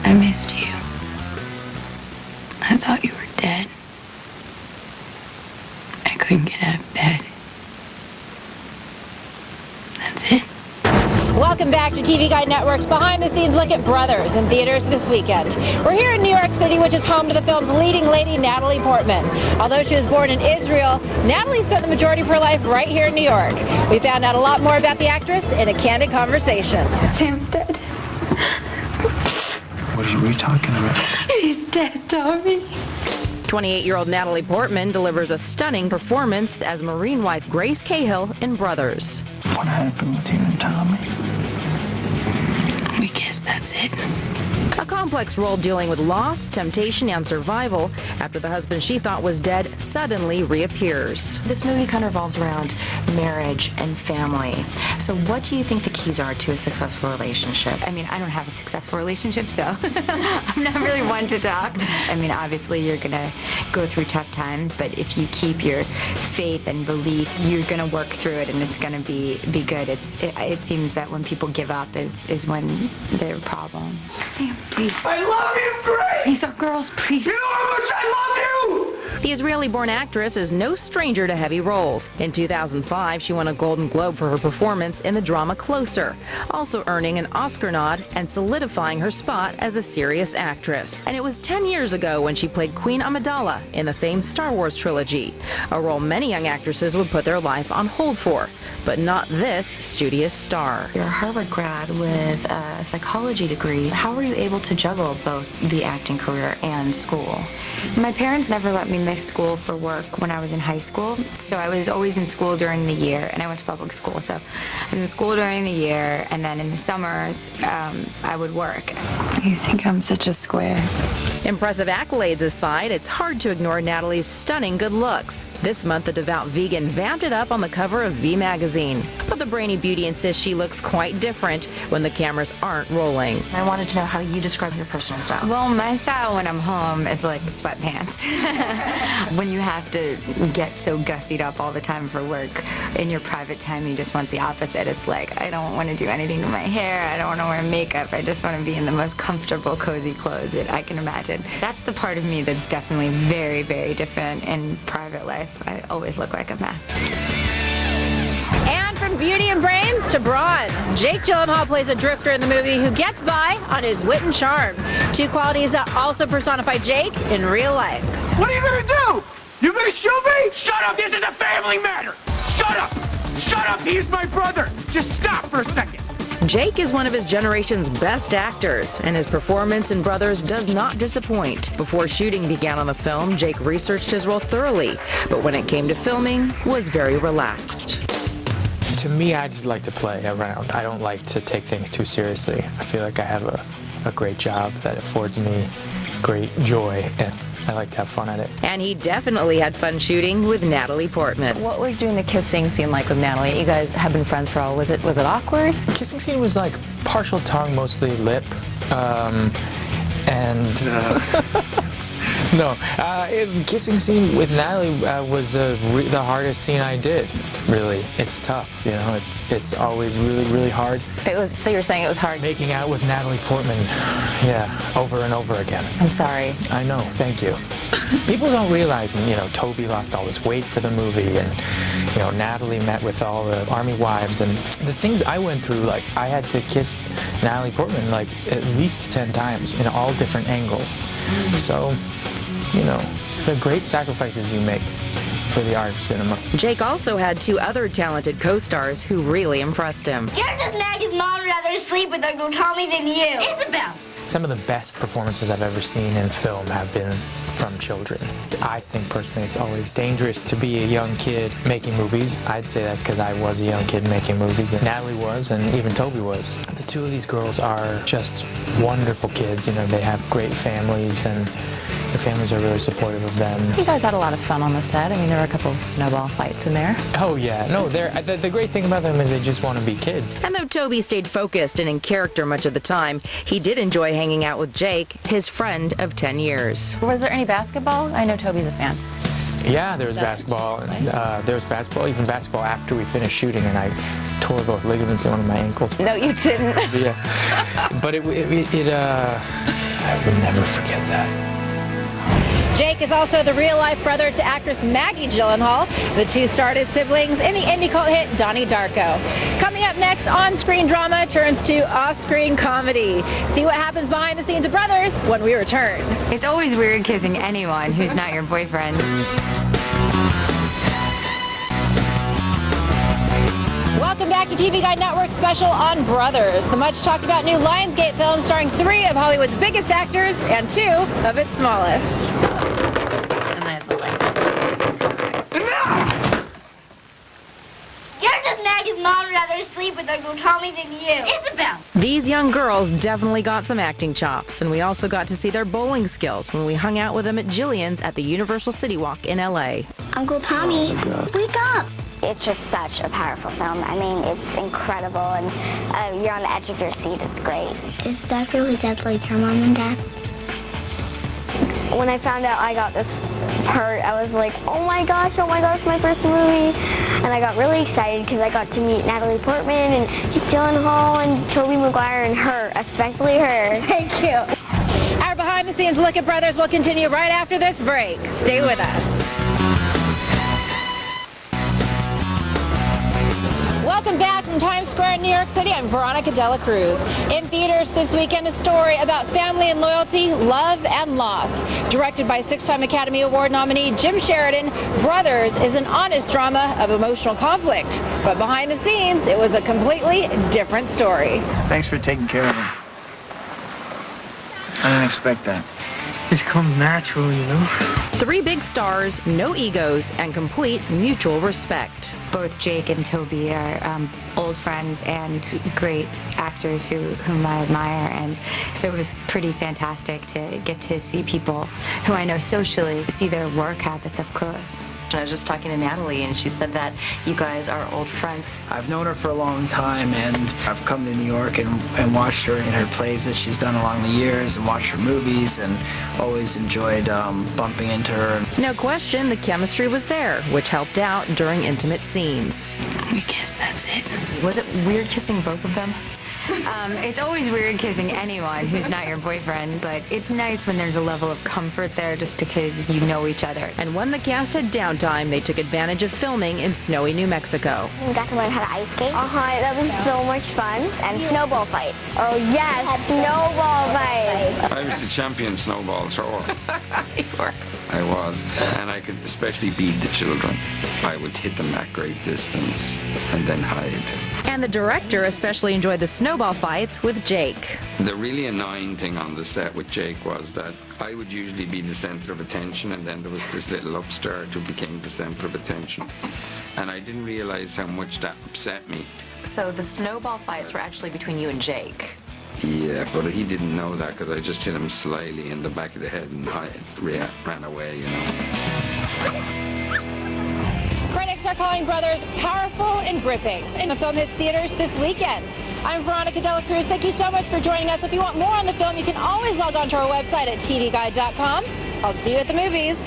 I missed you. I thought you were dead. I couldn't get out of bed. That's it. Welcome back to TV Guide Network's behind-the-scenes look at Brothers in theaters this weekend. We're here in New York City, which is home to the film's leading lady, Natalie Portman. Although she was born in Israel, Natalie spent the majority of her life right here in New York. We found out a lot more about the actress in a candid conversation. Sam's dead. What are you talking about? He's dead, Tommy. 28-year-old Natalie Portman delivers a stunning performance as Marine wife Grace Cahill in Brothers. What happened with you and Tommy? We kissed, that's it. A complex role dealing with loss, temptation, and survival after the husband she thought was dead suddenly reappears. This movie kind of revolves around marriage and family. So what do you think the keys are to a successful relationship? I mean, I don't have a successful relationship, so I'm not really one to talk. I mean, obviously you're gonna go through tough times, but if you keep your faith and belief, you're gonna work through it and it's gonna be good. It seems that when people give up is when there are problems. Sam, please. I love you, Grace! These are girls, please. You know how much I love you! The Israeli-born actress is no stranger to heavy roles. In 2005, she won a Golden Globe for her performance in the drama Closer, also earning an Oscar nod and solidifying her spot as a serious actress. And it was 10 years ago when she played Queen Amidala in the famed Star Wars trilogy, a role many young actresses would put their life on hold for, but not this studious star. You're a Harvard grad with a psychology degree. How were you able to juggle both the acting career and school? My parents never let me miss school for work when I was in high school, so I was always in school during the year, and I went to public school, so I was in school during the year, and then in the summers, I would work. You think I'm such a square. Impressive accolades aside, it's hard to ignore Natalie's stunning good looks. This month, the devout vegan vamped it up on the cover of V magazine. But the brainy beauty insists she looks quite different when the cameras aren't rolling. I wanted to know how you describe your personal style. Well, my style when I'm home is like sweatpants. When you have to get so gussied up all the time for work, in your private time you just want the opposite. It's like, I don't want to do anything to my hair, I don't want to wear makeup, I just want to be in the most comfortable, cozy clothes that I can imagine. That's the part of me that's definitely very, very different in private life. I always look like a mess. And from beauty and brains to brawn, Jake Gyllenhaal plays a drifter in the movie who gets by on his wit and charm. Two qualities that also personify Jake in real life. What are you gonna do? You gonna shoot me? Shut up! This is a family matter! Shut up! Shut up! He's my brother! Just stop for a second! Jake is one of his generation's best actors, and his performance in Brothers does not disappoint. Before shooting began on the film, Jake researched his role thoroughly, but when it came to filming, was very relaxed. To me, I just like to play around. I don't like to take things too seriously. I feel like I have a great job that affords me great joy, and I like to have fun at it. And he definitely had fun shooting with Natalie Portman. What was doing the kissing scene like with Natalie? You guys have been friends for a while. Was it awkward? The kissing scene was like partial tongue, mostly lip, no. The kissing scene with Natalie was the hardest scene I did. Really, it's tough. You know, it's always really hard. So you're saying it was hard? Making out with Natalie Portman, yeah, over and over again. I'm sorry. I know, thank you. People don't realize, you know, Toby lost all his weight for the movie, and, you know, Natalie met with all the army wives, and the things I went through, like, I had to kiss Natalie Portman, like, at least 10 times in all different angles. So, you know, the great sacrifices you make for the art of cinema. Jake also had two other talented co-stars who really impressed him. You're just mad his mom would rather sleep with Uncle Tommy than you. Isabel! Some of the best performances I've ever seen in film have been from children. I think personally it's always dangerous to be a young kid making movies. I'd say that because I was a young kid making movies, and Natalie was, and even Toby was. The two of these girls are just wonderful kids. You know, they have great families, and the families are really supportive of them. You guys had a lot of fun on the set. I mean, there were a couple of snowball fights in there. Oh yeah, no, the great thing about them is they just want to be kids. And though Toby stayed focused and in character much of the time, he did enjoy hanging out with Jake, his friend of 10 years. Was there any basketball? I know Toby's a fan. Yeah, there was basketball. There was basketball, even basketball after we finished shooting, and I tore both ligaments in one of my ankles. No, you didn't. Yeah, but I will never forget that. Jake is also the real-life brother to actress Maggie Gyllenhaal. The two starred as siblings in the indie cult hit Donnie Darko. Coming up next, on-screen drama turns to off-screen comedy. See what happens behind the scenes of Brothers when we return. It's always weird kissing anyone who's not your boyfriend. Welcome back to TV Guide Network's special on Brothers, the much-talked-about new Lionsgate film starring 3 of Hollywood's biggest actors and 2 of its smallest. You're just Maggie's mom would rather sleep with Uncle Tommy than you. Isabel! These young girls definitely got some acting chops, and we also got to see their bowling skills when we hung out with them at Jillian's at the Universal City Walk in LA. Uncle Tommy, wake up! It's just such a powerful film. I mean, it's incredible, and you're on the edge of your seat. It's great. Is Dad really dead like your mom and Dad? When I found out I got this part, I was like, oh my gosh, my first movie. And I got really excited because I got to meet Natalie Portman and Gyllenhaal and Tobey Maguire and her, especially her. Thank you. Our behind-the-scenes look at Brothers will continue right after this break. Stay with us. Welcome back from Times Square in New York City. I'm Veronica Cruz. In theaters this weekend, a story about family and loyalty, love and loss. Directed by 6-time Academy Award nominee Jim Sheridan, Brothers is an honest drama of emotional conflict. But behind the scenes, it was a completely different story. Thanks for taking care of him. I didn't expect that. It comes natural, you know? 3 big stars, no egos, and complete mutual respect. Both Jake and Toby are old friends and great actors whom I admire, and so it was pretty fantastic to get to see people who I know socially, see their work habits up close. I was just talking to Natalie, and she said that you guys are old friends. I've known her for a long time, and I've come to New York and watched her in her plays that she's done along the years, and watched her movies, and always enjoyed bumping into her. No question, the chemistry was there, which helped out during intimate scenes. We kiss, that's it. Was it weird kissing both of them? It's always weird kissing anyone who's not your boyfriend, but it's nice when there's a level of comfort there just because you know each other. And when the cast had downtime, they took advantage of filming in snowy New Mexico. We got to learn how to ice skate. That was so much fun. And snowball fights. Oh yes, snowball fights. I was the champion snowball thrower. You were. I was, and I could especially beat the children. I would hit them at great distance and then hide. And the director especially enjoyed the snowball fights with Jake. The really annoying thing on the set with Jake was that I would usually be the center of attention, and then there was this little upstart who became the center of attention. And I didn't realize how much that upset me. So the snowball fights were actually between you and Jake. Yeah, but he didn't know that because I just hit him slyly in the back of the head and ran away, you know. Critics are calling Brothers powerful and gripping. And the film hits theaters this weekend. I'm Veronica Cruz. Thank you so much for joining us. If you want more on the film, you can always log on to our website at tvguide.com. I'll see you at the movies.